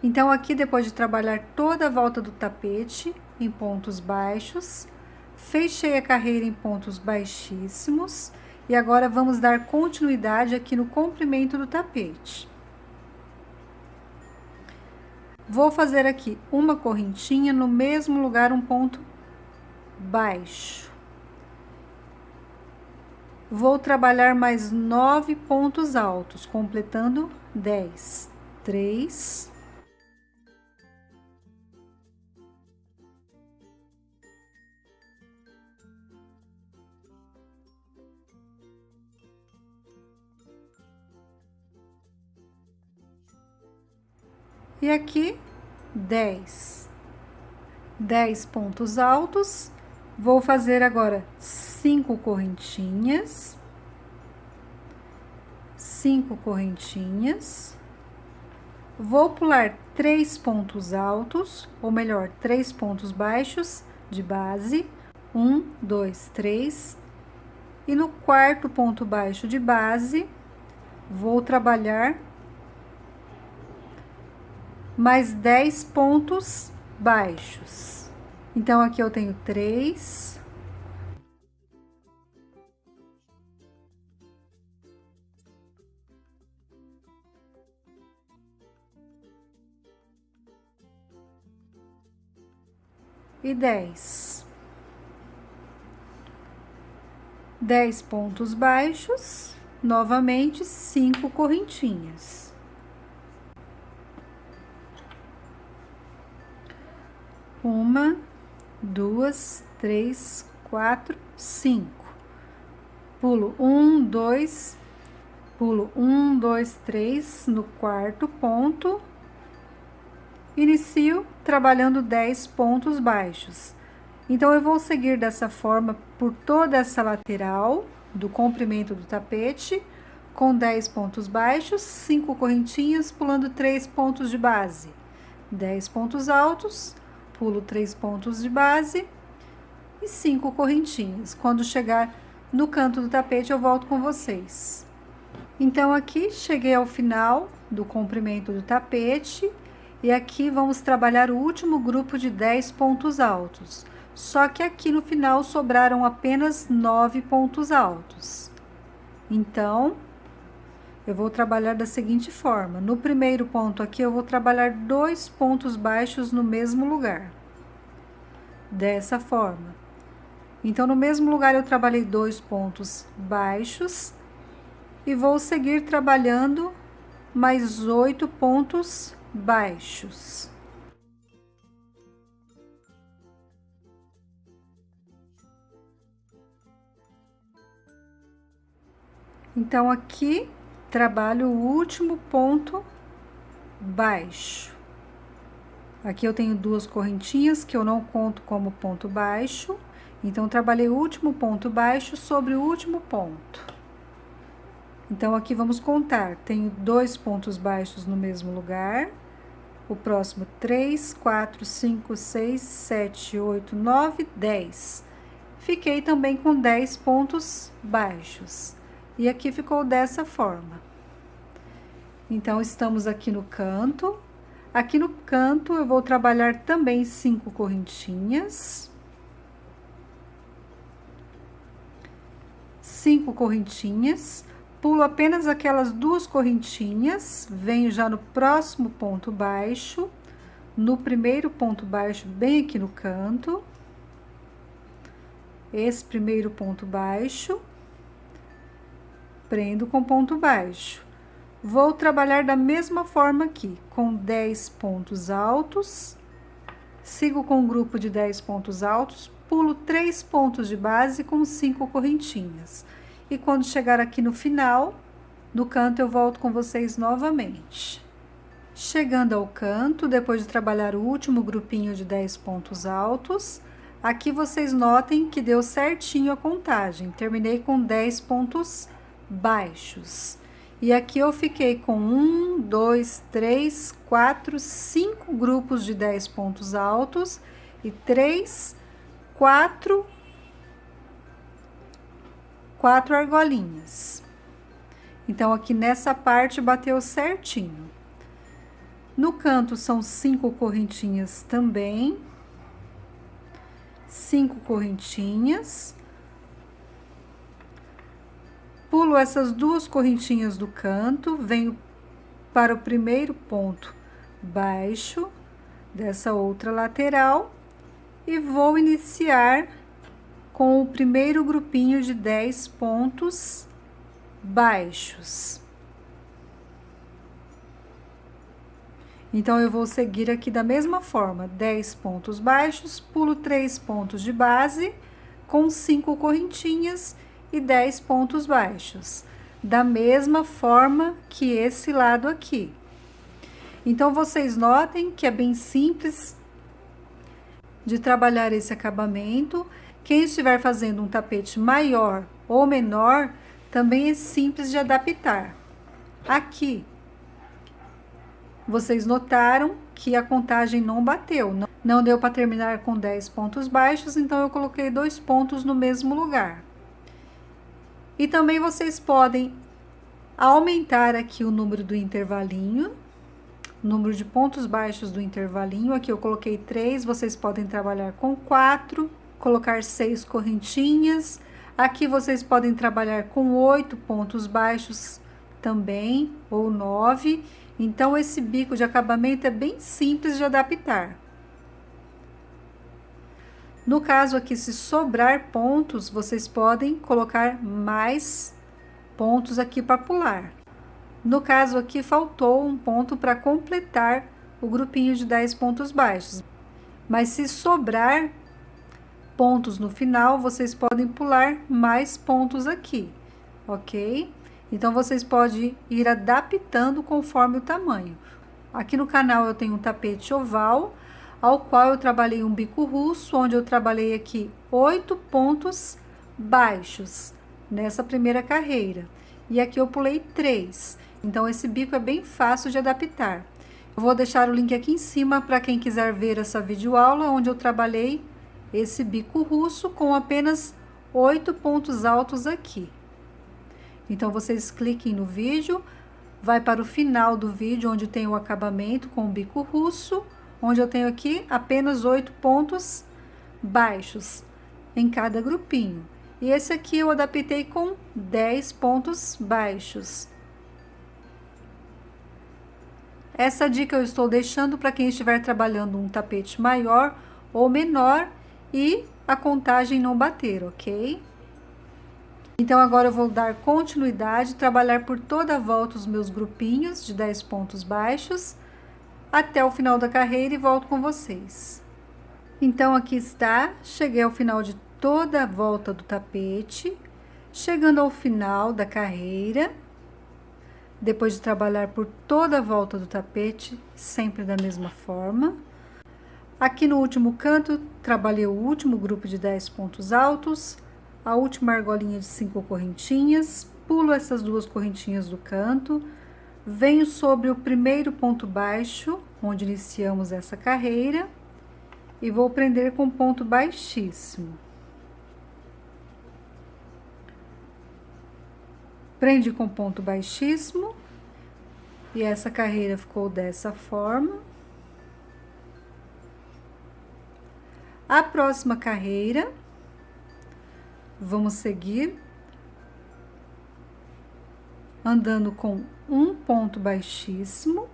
Então, aqui, depois de trabalhar toda a volta do tapete em pontos baixos, fechei a carreira em pontos baixíssimos e agora vamos dar continuidade aqui no comprimento do tapete. Vou fazer aqui uma correntinha no mesmo lugar, um ponto baixo. Vou trabalhar mais 9 pontos altos, completando 10. 3, e aqui 10. 10 pontos altos. Vou fazer agora 5 correntinhas. 5 correntinhas. Vou pular 3 pontos altos, ou melhor, 3 pontos baixos de base. 1, 2, 3. E no quarto ponto baixo de base, vou trabalhar mais 10 pontos baixos. Então, aqui eu tenho 3. E 10. 10 pontos baixos, novamente 5 correntinhas. Uma, 2, 3, 4, 5. Pulo 1, 2, pulo 1, 2, 3 no quarto ponto. Inicio trabalhando 10 pontos baixos. Então, eu vou seguir dessa forma por toda essa lateral do comprimento do tapete, com 10 pontos baixos, 5 correntinhas, pulando 3 pontos de base. 10 pontos altos, pulo 3 pontos de base e 5 correntinhas. Quando chegar no canto do tapete, eu volto com vocês. Então, aqui cheguei ao final do comprimento do tapete e aqui vamos trabalhar o último grupo de 10 pontos altos. Só que aqui no final sobraram apenas 9 pontos altos. Então, eu vou trabalhar da seguinte forma: no primeiro ponto aqui, eu vou trabalhar 2 pontos baixos no mesmo lugar. Dessa forma. Então, no mesmo lugar, eu trabalhei 2 pontos baixos e vou seguir trabalhando mais 8 pontos baixos. Então, aqui trabalho o último ponto baixo. Aqui eu tenho 2 correntinhas que eu não conto como ponto baixo. Então, trabalhei o último ponto baixo sobre o último ponto. Então, aqui vamos contar. Tenho 2 pontos baixos no mesmo lugar. O próximo, 3, 4, 5, 6, 7, 8, 9, 10. Fiquei também com 10 pontos baixos. E aqui ficou dessa forma. Então, estamos aqui no canto. Aqui no canto, eu vou trabalhar também 5 correntinhas. 5 correntinhas. Pulo apenas aquelas 2 correntinhas. Venho já no próximo ponto baixo. No primeiro ponto baixo, bem aqui no canto. Esse primeiro ponto baixo. Prendo com ponto baixo. Vou trabalhar da mesma forma aqui, com 10 pontos altos. Sigo com um grupo de 10 pontos altos, pulo 3 pontos de base com 5 correntinhas. E quando chegar aqui no final, do canto, eu volto com vocês novamente. Chegando ao canto, depois de trabalhar o último grupinho de 10 pontos altos, aqui vocês notem que deu certinho a contagem. Terminei com 10 pontos baixos. E aqui eu fiquei com 1, 2, 3, 4, 5 grupos de 10 pontos altos e 3, 4 argolinhas. Então, aqui nessa parte bateu certinho. No canto são 5 correntinhas também. 5 correntinhas. Pulo essas 2 correntinhas do canto, venho para o primeiro ponto baixo dessa outra lateral e vou iniciar com o primeiro grupinho de 10 pontos baixos. Então, eu vou seguir aqui da mesma forma, 10 pontos baixos, pulo 3 pontos de base, com 5 correntinhas e 10 pontos baixos. Da mesma forma que esse lado aqui. Então, vocês notem que é bem simples de trabalhar esse acabamento. Quem estiver fazendo um tapete maior ou menor, também é simples de adaptar. Aqui, vocês notaram que a contagem não bateu, não deu para terminar com 10 pontos baixos, então eu coloquei 2 pontos no mesmo lugar. E também vocês podem aumentar aqui o número do intervalinho, número de pontos baixos do intervalinho. Aqui eu coloquei 3, vocês podem trabalhar com 4, colocar 6 correntinhas. Aqui vocês podem trabalhar com 8 pontos baixos também, ou 9. Então, esse bico de acabamento é bem simples de adaptar. No caso aqui, se sobrar pontos, vocês podem colocar mais pontos aqui para pular. No caso aqui, faltou um ponto para completar o grupinho de 10 pontos baixos. Mas se sobrar pontos no final, vocês podem pular mais pontos aqui, ok? Então, vocês podem ir adaptando conforme o tamanho. Aqui no canal eu tenho um tapete oval, ao qual eu trabalhei um bico russo, onde eu trabalhei aqui 8 pontos baixos nessa primeira carreira. E aqui eu pulei 3. Então, esse bico é bem fácil de adaptar. Eu vou deixar o link aqui em cima para quem quiser ver essa videoaula, onde eu trabalhei esse bico russo com apenas 8 pontos altos aqui. Então, vocês cliquem no vídeo, vai para o final do vídeo, onde tem o acabamento com o bico russo, onde eu tenho aqui apenas 8 pontos baixos em cada grupinho. E esse aqui eu adaptei com 10 pontos baixos. Essa dica eu estou deixando para quem estiver trabalhando um tapete maior ou menor e a contagem não bater, ok? Então, agora eu vou dar continuidade, trabalhar por toda a volta os meus grupinhos de 10 pontos baixos, até o final da carreira e volto com vocês. Então, aqui está, cheguei ao final de toda a volta do tapete, chegando ao final da carreira, depois de trabalhar por toda a volta do tapete, sempre da mesma forma. Aqui no último canto, trabalhei o último grupo de 10 pontos altos, a última argolinha de 5 correntinhas, pulo essas 2 correntinhas do canto, venho sobre o primeiro ponto baixo, onde iniciamos essa carreira, e vou prender com ponto baixíssimo. Prende com ponto baixíssimo, e essa carreira ficou dessa forma. A próxima carreira, vamos seguir andando com um ponto baixíssimo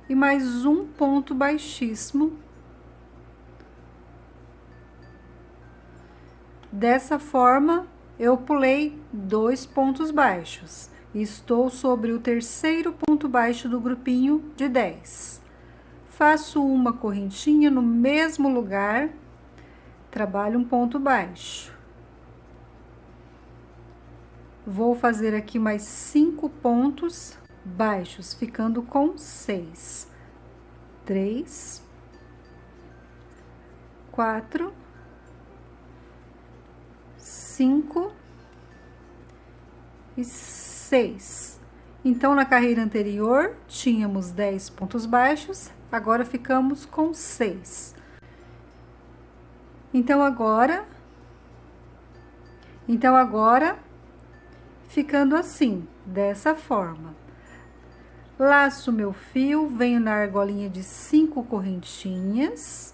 e mais um ponto baixíssimo. Dessa forma, eu pulei 2 pontos baixos e estou sobre o terceiro ponto baixo do grupinho de 10. Faço uma correntinha no mesmo lugar, trabalho um ponto baixo. Vou fazer aqui mais 5 pontos baixos, ficando com 6. 3, 4, 5 e 6. Então, na carreira anterior, tínhamos 10 pontos baixos, agora ficamos com 6. Então, agora, ficando assim, dessa forma. Laço meu fio, venho na argolinha de 5 correntinhas,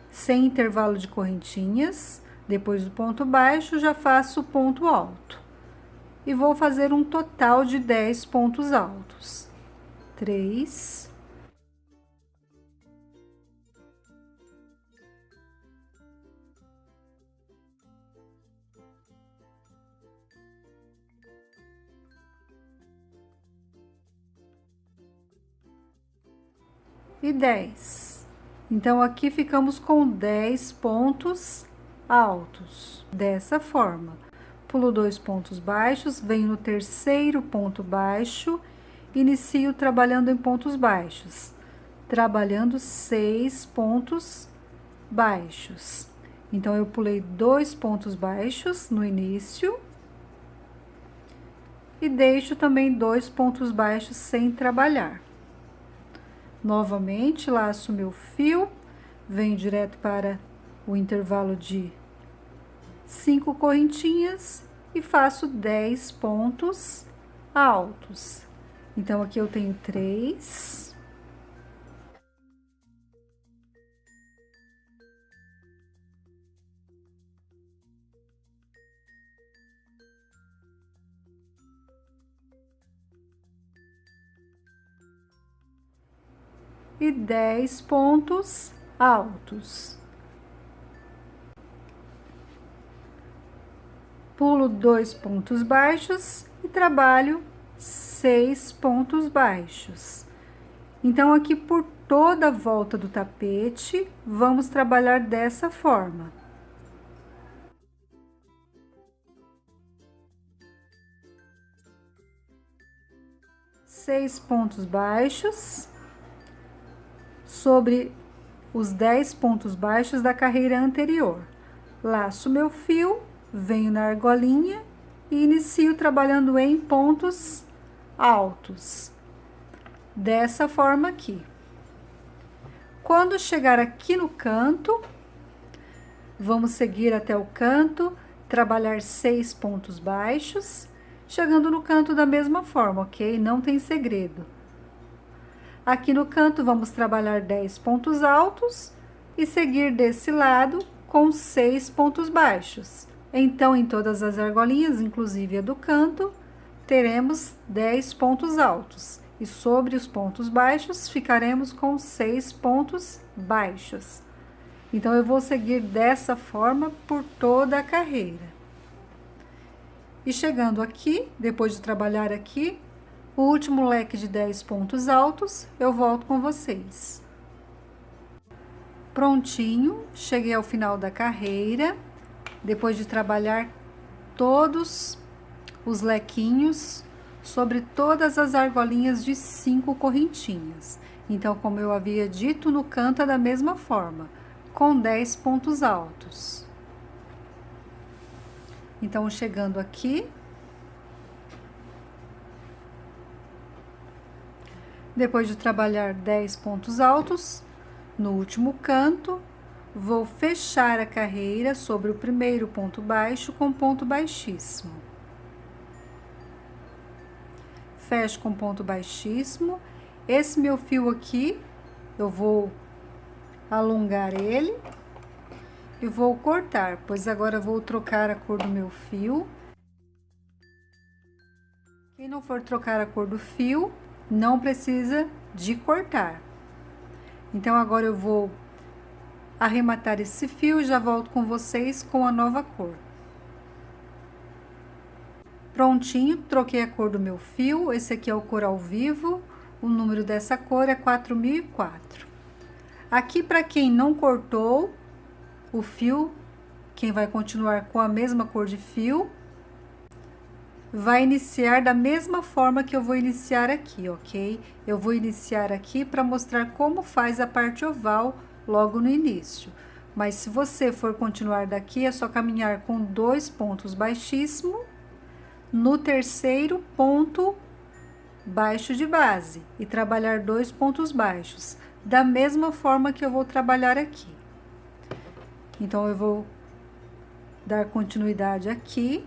sem intervalo de correntinhas. Depois do ponto baixo, já faço o ponto alto. E vou fazer um total de 10 pontos altos. 3, e 10. Então, aqui ficamos com 10 pontos altos, dessa forma. Pulo 2 pontos baixos, venho no terceiro ponto baixo, inicio trabalhando em pontos baixos, trabalhando 6 pontos baixos. Então, eu pulei 2 pontos baixos no início e deixo também 2 pontos baixos sem trabalhar. Novamente, laço meu fio, venho direto para o intervalo de 5 correntinhas e faço 10 pontos altos. Então, aqui eu tenho 3. E 10 pontos altos. Pulo 2 pontos baixos e trabalho 6 pontos baixos. Então, aqui por toda a volta do tapete, vamos trabalhar dessa forma. Seis pontos baixos sobre os 10 pontos baixos da carreira anterior. Laço meu fio, venho na argolinha e inicio trabalhando em pontos altos. Dessa forma aqui. Quando chegar aqui no canto, vamos seguir até o canto, trabalhar 6 pontos baixos, chegando no canto da mesma forma, ok? Não tem segredo. Aqui no canto, vamos trabalhar 10 pontos altos e seguir desse lado com 6 pontos baixos. Então, em todas as argolinhas, inclusive a do canto, teremos 10 pontos altos. E sobre os pontos baixos, ficaremos com 6 pontos baixos. Então, eu vou seguir dessa forma por toda a carreira. E chegando aqui, depois de trabalhar aqui, o último leque de 10 pontos altos, eu volto com vocês. Prontinho, cheguei ao final da carreira, depois de trabalhar todos os lequinhos sobre todas as argolinhas de 5 correntinhas. Então, como eu havia dito, no canto é da mesma forma, com 10 pontos altos. Então, chegando aqui, depois de trabalhar 10 pontos altos, no último canto, vou fechar a carreira sobre o primeiro ponto baixo com ponto baixíssimo. Fecho com ponto baixíssimo. Esse meu fio aqui, eu vou alongar ele e vou cortar, pois agora eu vou trocar a cor do meu fio. Quem não for trocar a cor do fio, não precisa de cortar. Então, agora eu vou arrematar esse fio e já volto com vocês com a nova cor. Prontinho, troquei a cor do meu fio, esse aqui é o coral vivo, o número dessa cor é 4004. Aqui, para quem não cortou o fio, quem vai continuar com a mesma cor de fio, vai iniciar da mesma forma que eu vou iniciar aqui, ok? Eu vou iniciar aqui para mostrar como faz a parte oval logo no início. Mas se você for continuar daqui, é só caminhar com 2 pontos baixíssimos no terceiro ponto baixo de base e trabalhar 2 pontos baixos, da mesma forma que eu vou trabalhar aqui. Então, eu vou dar continuidade aqui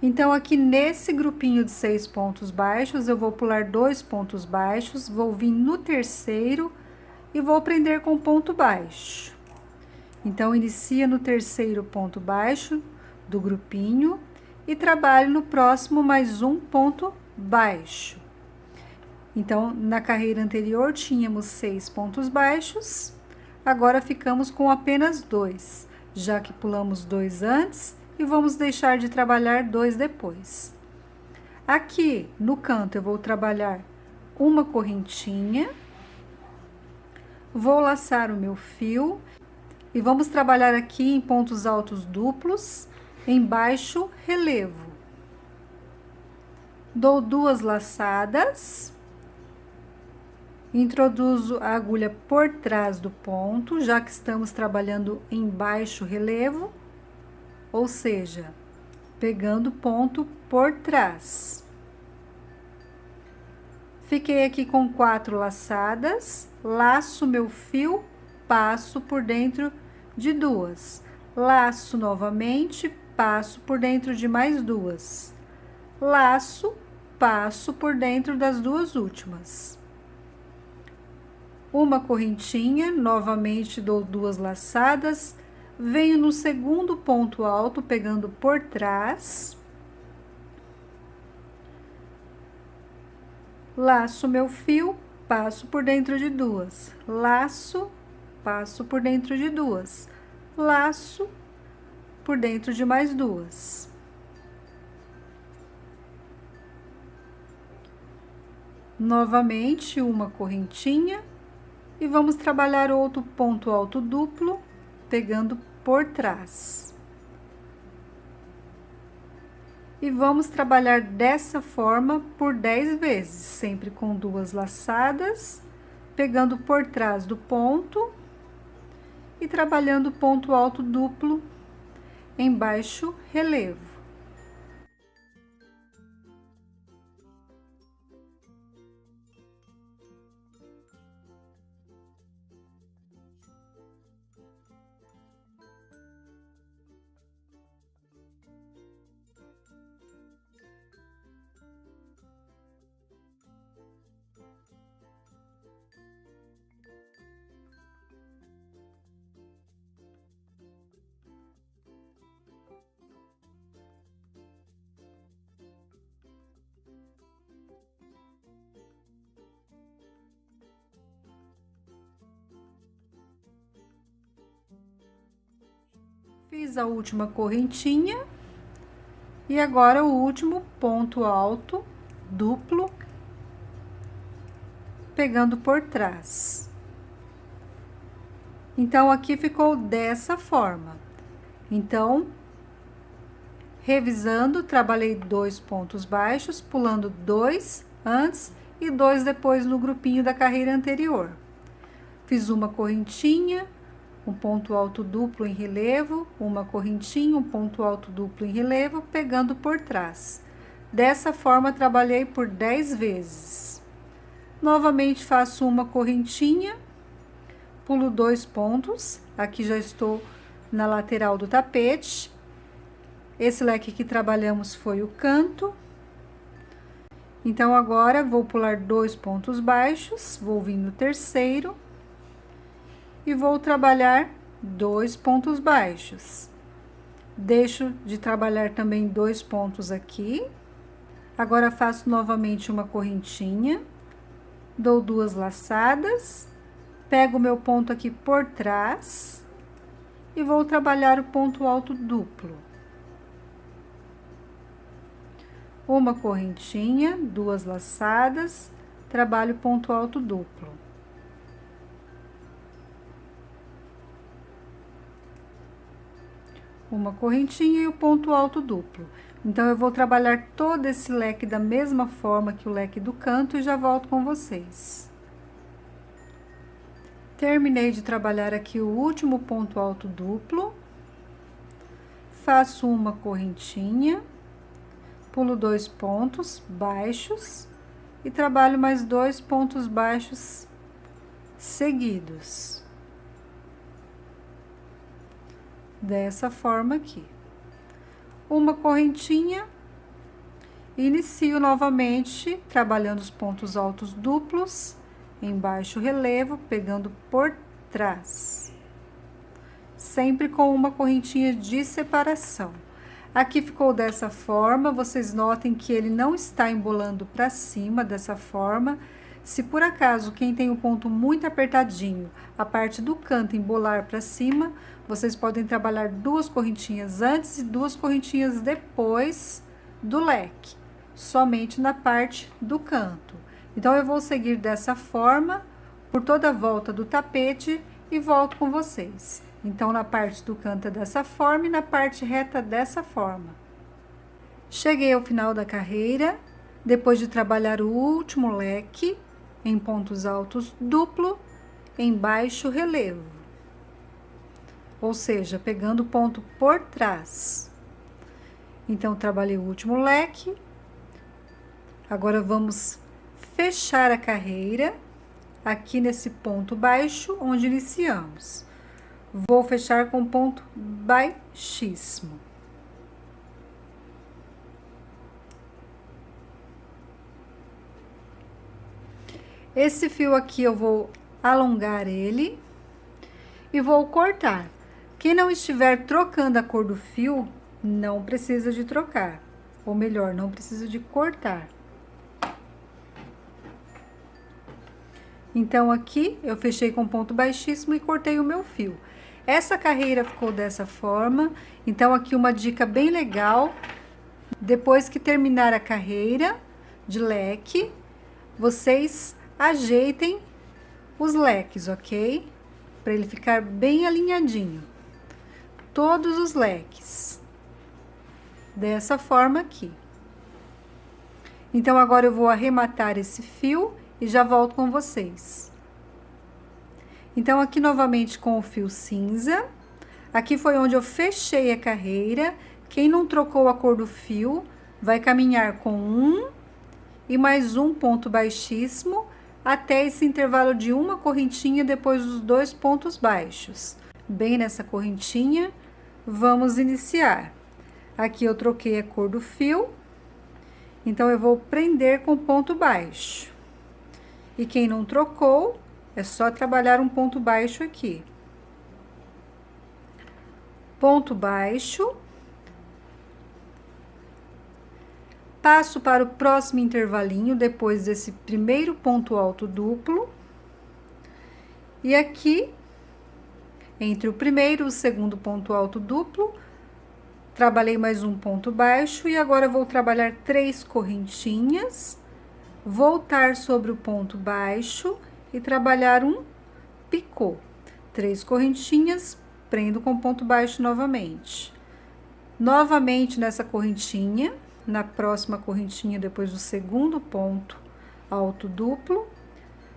Então, aqui nesse grupinho de 6 pontos baixos, eu vou pular 2 pontos baixos, vou vir no terceiro e vou prender com ponto baixo. Então, inicia no terceiro ponto baixo do grupinho e trabalho no próximo mais um ponto baixo. Então, na carreira anterior tínhamos 6 pontos baixos, agora ficamos com apenas 2, já que pulamos 2 antes e vamos deixar de trabalhar 2 depois. Aqui no canto eu vou trabalhar uma correntinha, vou laçar o meu fio e vamos trabalhar aqui em pontos altos duplos, em baixo relevo. Dou 2 laçadas, introduzo a agulha por trás do ponto, já que estamos trabalhando em baixo relevo, ou seja, pegando ponto por trás. Fiquei aqui com 4 laçadas, laço meu fio, passo por dentro de 2, laço novamente, passo por dentro de mais 2, laço, passo por dentro das 2 últimas. Uma correntinha, novamente dou 2 laçadas, venho no segundo ponto alto, pegando por trás, laço meu fio, passo por dentro de 2, laço, passo por dentro de 2, laço por dentro de mais 2. Novamente, uma correntinha e vamos trabalhar outro ponto alto duplo, pegando por trás. E vamos trabalhar dessa forma por 10 vezes, sempre com 2 laçadas, pegando por trás do ponto e trabalhando ponto alto duplo em baixo relevo. Fiz a última correntinha e agora o último ponto alto duplo, pegando por trás. Então, aqui ficou dessa forma. Então, revisando, trabalhei 2 pontos baixos, pulando 2 antes e 2 depois no grupinho da carreira anterior. Fiz uma correntinha, um ponto alto duplo em relevo, uma correntinha, um ponto alto duplo em relevo, pegando por trás. Dessa forma, trabalhei por 10 vezes. Novamente, faço uma correntinha, pulo 2 pontos, aqui já estou na lateral do tapete. Esse leque que trabalhamos foi o canto. Então, agora, vou pular 2 pontos baixos, vou vir no terceiro e vou trabalhar 2 pontos baixos. Deixo de trabalhar também 2 pontos aqui. Agora, faço novamente uma correntinha, dou 2 laçadas, pego o meu ponto aqui por trás e vou trabalhar o ponto alto duplo. Uma correntinha, 2 laçadas, trabalho ponto alto duplo. Uma correntinha e o ponto alto duplo. Então, eu vou trabalhar todo esse leque da mesma forma que o leque do canto e já volto com vocês. Terminei de trabalhar aqui o último ponto alto duplo. Faço uma correntinha, pulo 2 pontos baixos e trabalho mais 2 pontos baixos seguidos. Dessa forma aqui. Uma correntinha, E inicio novamente trabalhando os pontos altos duplos em baixo relevo, pegando por trás, sempre com uma correntinha de separação. Aqui ficou dessa forma, vocês notem que ele não está embolando para cima dessa forma. Se por acaso quem tem o ponto muito apertadinho, a parte do canto embolar para cima, vocês podem trabalhar 2 correntinhas antes e 2 correntinhas depois do leque, somente na parte do canto. Então, eu vou seguir dessa forma por toda a volta do tapete e volto com vocês. Então, na parte do canto é dessa forma e na parte reta dessa forma. Cheguei ao final da carreira, depois de trabalhar o último leque em pontos altos duplo em baixo relevo. Ou seja, pegando o ponto por trás. Então, trabalhei o último leque. Agora, vamos fechar a carreira aqui nesse ponto baixo onde iniciamos. Vou fechar com ponto baixíssimo. Esse fio aqui eu vou alongar ele e vou cortar. Quem não estiver trocando a cor do fio, não precisa de trocar. Ou melhor, não precisa de cortar. Então, aqui eu fechei com ponto baixíssimo e cortei o meu fio. Essa carreira ficou dessa forma. Então, aqui uma dica bem legal. Depois que terminar a carreira de leque, vocês ajeitem os leques, ok? Para ele ficar bem alinhadinho. Todos os leques. Dessa forma aqui. Então, agora eu vou arrematar esse fio e já volto com vocês. Então, aqui novamente com o fio cinza. Aqui foi onde eu fechei a carreira. Quem não trocou a cor do fio, vai caminhar com um e mais um ponto baixíssimo até esse intervalo de uma correntinha depois dos 2 pontos baixos. Bem nessa correntinha, vamos iniciar. Aqui eu troquei a cor do fio, então eu vou prender com ponto baixo. E quem não trocou, é só trabalhar um ponto baixo aqui. Ponto baixo. Passo para o próximo intervalinho, depois desse primeiro ponto alto duplo. E aqui, entre o primeiro e o segundo ponto alto duplo, trabalhei mais um ponto baixo e agora vou trabalhar 3 correntinhas, voltar sobre o ponto baixo e trabalhar um picô. 3 correntinhas, prendo com ponto baixo novamente. Novamente nessa correntinha, na próxima correntinha depois do segundo ponto alto duplo,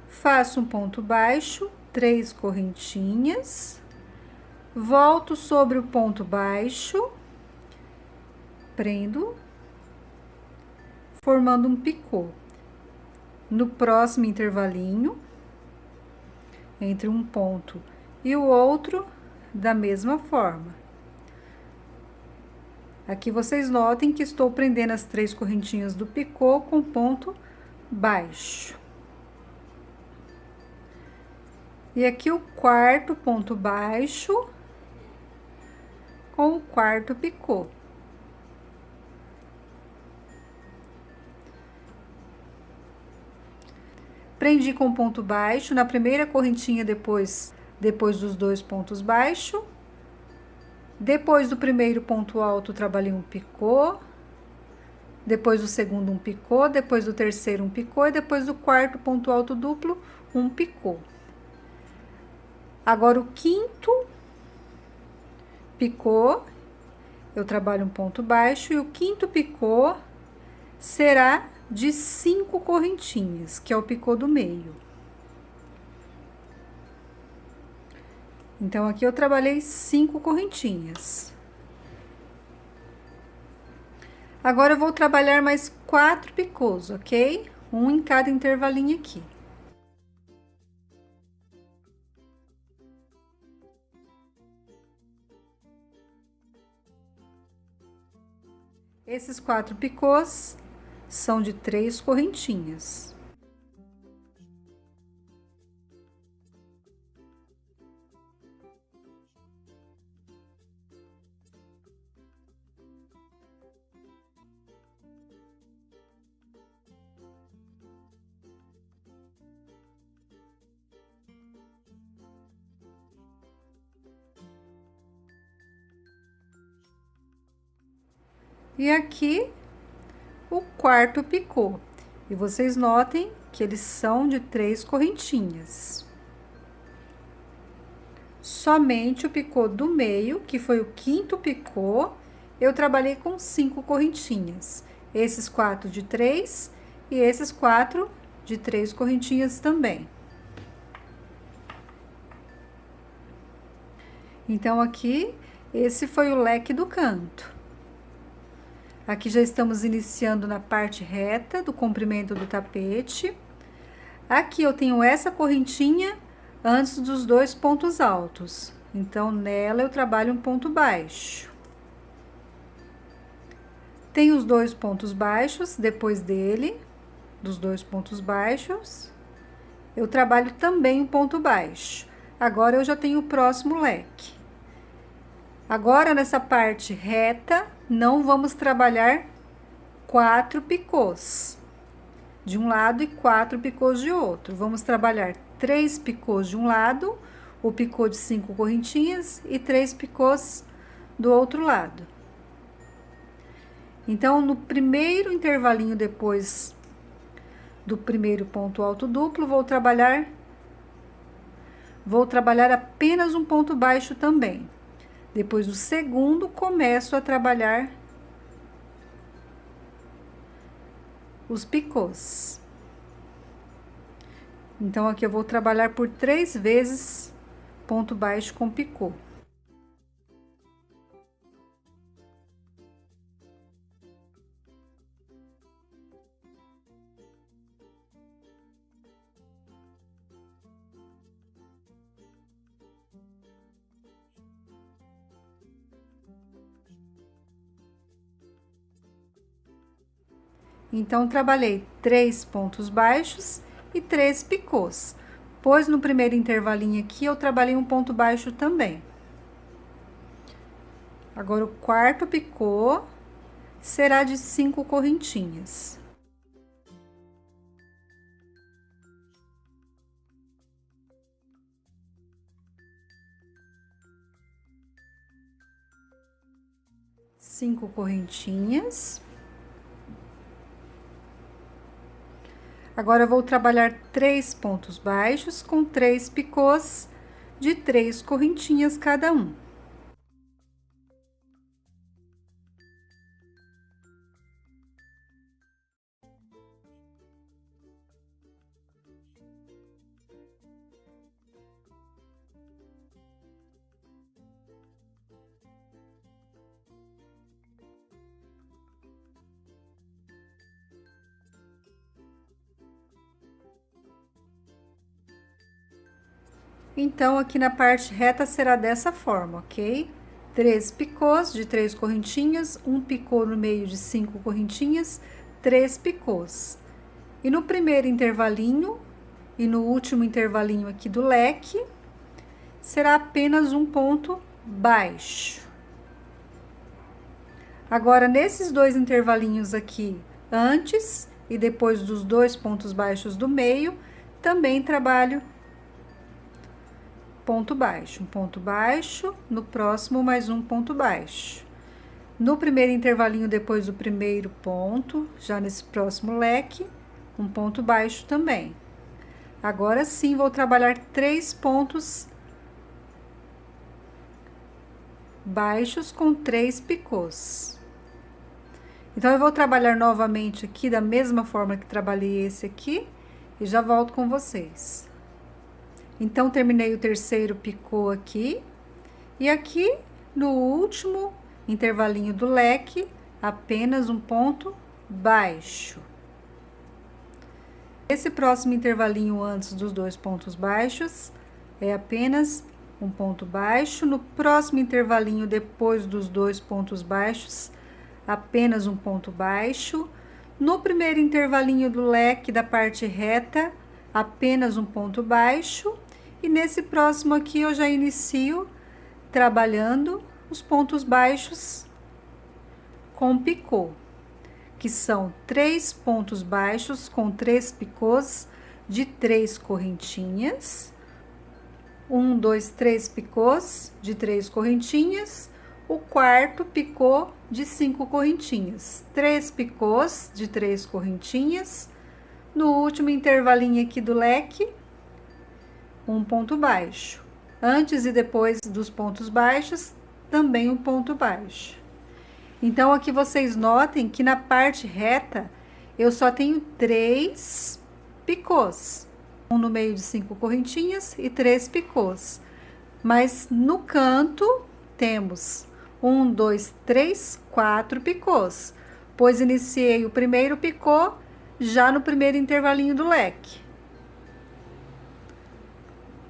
faço um ponto baixo, 3 correntinhas, volto sobre o ponto baixo, prendo, formando um picô. No próximo intervalinho, entre um ponto e o outro, da mesma forma. Aqui vocês notem que estou prendendo as 3 correntinhas do picô com ponto baixo. E aqui o quarto ponto baixo com o quarto picô. Prendi com ponto baixo na primeira correntinha depois dos 2 pontos baixos. Depois do primeiro ponto alto, trabalhei um picô. Depois do segundo, um picô. Depois do terceiro, um picô. E depois do quarto ponto alto duplo, um picô. Agora, o quinto picô, eu trabalho um ponto baixo. E o quinto picô será de 5 correntinhas, que é o picô do meio. Então, aqui eu trabalhei 5 correntinhas. Agora, eu vou trabalhar mais 4 picôs, ok? Um em cada intervalinho aqui. Esses 4 picôs são de 3 correntinhas. E aqui o quarto picô. E vocês notem que eles são de 3 correntinhas. Somente o picô do meio, que foi o quinto picô, eu trabalhei com 5 correntinhas. Esses 4 de 3 e esses 4 de 3 correntinhas também. Então, aqui, esse foi o leque do canto. Aqui já estamos iniciando na parte reta do comprimento do tapete. Aqui eu tenho essa correntinha antes dos 2 pontos altos. Então, nela eu trabalho um ponto baixo. Tem os 2 pontos baixos, depois dele, dos 2 pontos baixos, eu trabalho também um ponto baixo. Agora, eu já tenho o próximo leque. Agora, nessa parte reta, não vamos trabalhar 4 picôs de um lado e 4 picôs de outro. Vamos trabalhar 3 picôs de um lado, o picô de 5 correntinhas e 3 picôs do outro lado. Então, no primeiro intervalinho depois do primeiro ponto alto duplo, vou trabalhar apenas um ponto baixo também. Depois do segundo, começo a trabalhar os picôs. Então, aqui eu vou trabalhar por 3 vezes ponto baixo com picô. Então, trabalhei 3 pontos baixos e 3 picôs. Pois no primeiro intervalinho aqui, eu trabalhei um ponto baixo também. Agora, o quarto picô será de 5 correntinhas. Cinco correntinhas. Agora, eu vou trabalhar 3 pontos baixos com 3 picôs de 3 correntinhas cada um. Então, aqui na parte reta será dessa forma, ok? 3 picôs de 3 correntinhas, um picô no meio de 5 correntinhas, 3 picôs. E no primeiro intervalinho e no último intervalinho aqui do leque, será apenas um ponto baixo. Agora, nesses 2 intervalinhos aqui, antes e depois dos 2 pontos baixos do meio, também trabalho ponto baixo, um ponto baixo, no próximo mais um ponto baixo. No primeiro intervalinho depois do primeiro ponto, já nesse próximo leque, um ponto baixo também. Agora sim, vou trabalhar 3 pontos baixos com 3 picôs. Então, eu vou trabalhar novamente aqui da mesma forma que trabalhei esse aqui e já volto com vocês. Então, terminei o terceiro picô aqui, e aqui no último intervalinho do leque, apenas um ponto baixo. Esse próximo intervalinho antes dos 2 pontos baixos é apenas um ponto baixo. No próximo intervalinho depois dos 2 pontos baixos, apenas um ponto baixo. No primeiro intervalinho do leque da parte reta, apenas um ponto baixo. E nesse próximo aqui eu já inicio trabalhando os pontos baixos com picô, que são 3 pontos baixos com 3 picôs de 3 correntinhas. 1, 2, 3 picôs de 3 correntinhas. O quarto picô de 5 correntinhas. 3 picôs de 3 correntinhas. No último intervalinho aqui do leque, um ponto baixo. Antes e depois dos pontos baixos, também um ponto baixo. Então, aqui vocês notem que na parte reta, eu só tenho 3 picôs. Um no meio de 5 correntinhas e 3 picôs. Mas no canto, temos 1, 2, 3, 4 picôs. Pois iniciei o primeiro picô já no primeiro intervalinho do leque.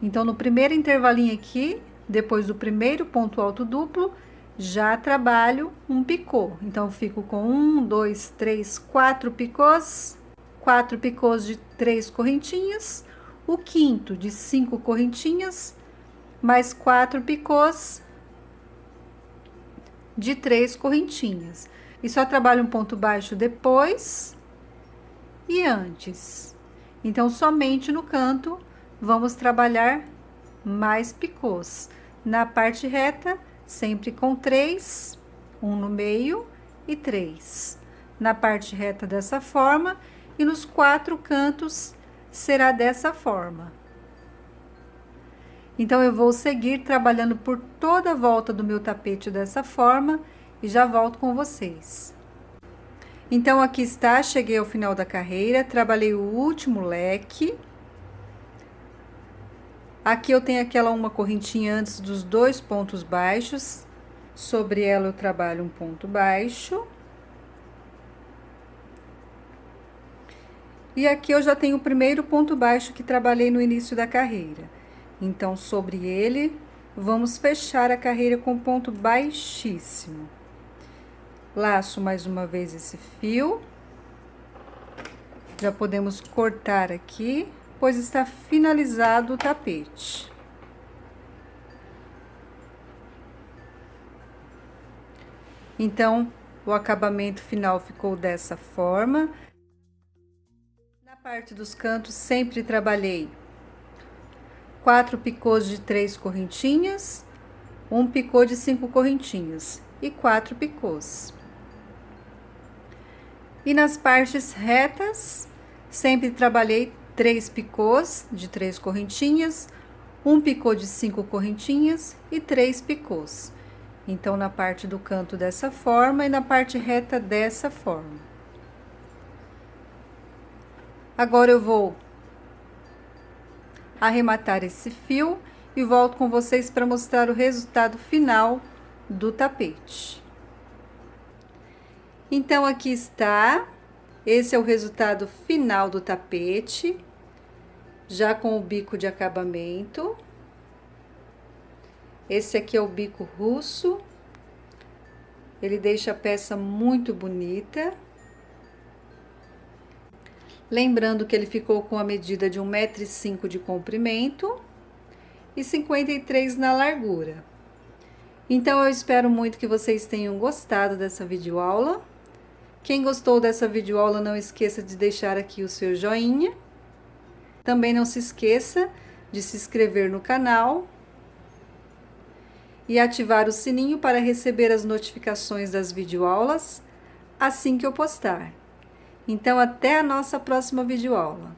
Então, no primeiro intervalinho aqui, depois do primeiro ponto alto duplo, já trabalho um picô. Então, eu fico com 1, 2, 3, 4 picôs, 4 picôs de 3 correntinhas, o quinto de 5 correntinhas, mais 4 picôs de 3 correntinhas. E só trabalho um ponto baixo depois e antes. Então, somente no canto, vamos trabalhar mais picôs. Na parte reta, sempre com 3, um no meio e 3. Na parte reta dessa forma, e nos 4 cantos será dessa forma. Então, eu vou seguir trabalhando por toda a volta do meu tapete dessa forma e já volto com vocês. Então, aqui está, cheguei ao final da carreira, trabalhei o último leque. Aqui eu tenho aquela uma correntinha antes dos 2 pontos baixos, sobre ela eu trabalho um ponto baixo. E aqui eu já tenho o primeiro ponto baixo que trabalhei no início da carreira. Então, sobre ele, vamos fechar a carreira com ponto baixíssimo. Laço mais uma vez esse fio. Já podemos cortar aqui, pois está finalizado o tapete. Então, o acabamento final ficou dessa forma. Na parte dos cantos, sempre trabalhei 4 picôs de 3 correntinhas, um picô de 5 correntinhas e 4 picôs. E nas partes retas, sempre trabalhei 3 picôs de 3 correntinhas, um picô de 5 correntinhas e 3 picôs. Então, na parte do canto dessa forma e na parte reta dessa forma. Agora, eu vou arrematar esse fio e volto com vocês para mostrar o resultado final do tapete. Então, aqui está, esse é o resultado final do tapete, já com o bico de acabamento. Esse aqui é o bico russo, ele deixa a peça muito bonita. Lembrando que ele ficou com a medida de 1,5 m de comprimento e 53 na largura. Então, eu espero muito que vocês tenham gostado dessa videoaula. Quem gostou dessa videoaula, não esqueça de deixar aqui o seu joinha. Também não se esqueça de se inscrever no canal e ativar o sininho para receber as notificações das videoaulas assim que eu postar. Então, até a nossa próxima videoaula.